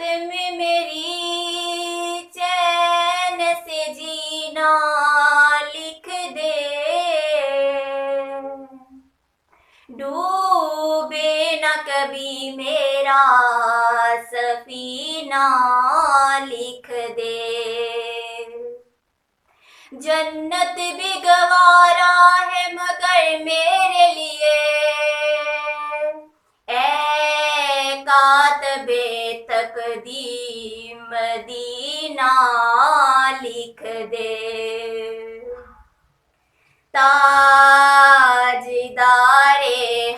में मेरी चैन से जीना लिख दे, डूबे न कभी मेरा सफीना लिख दे। जन्नत भी गवारा है मगर मेरे लिए, ऐ कातबे तकदीर मदीना लिख दे। ताजदारे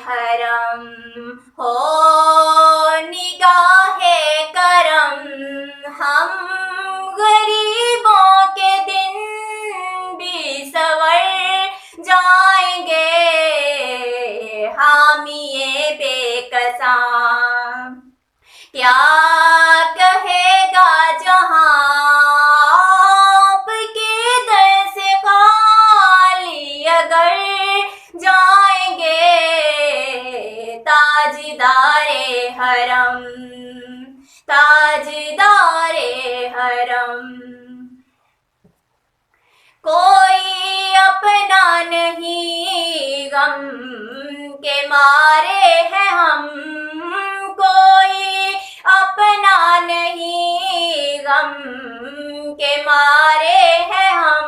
हरम हो निगाहे करम, हम गरीबों के दिन भी सवर जाएंगे, हामिए बेकसां क्या कहेगा जहां, आपके दर से खाली अगर जाएंगे। ताजदारे हरम, ताजदारे हरम, कोई अपना नहीं गम के मारे हैं हम, कोई अपना नहीं गम के मारे हैं हम,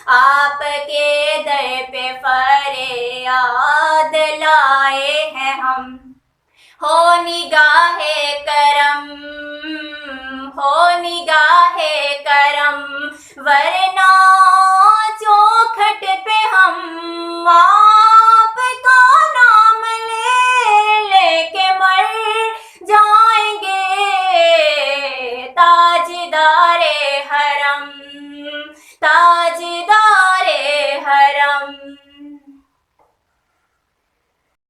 आपके दर पे फरियाद लाए हैं हम। हो निगाहे करम, हो निगाहे करम, वरना चौखट पे हम आपका नाम ले लेके मर जाएंगे। ताजदारे हरम, ताजदार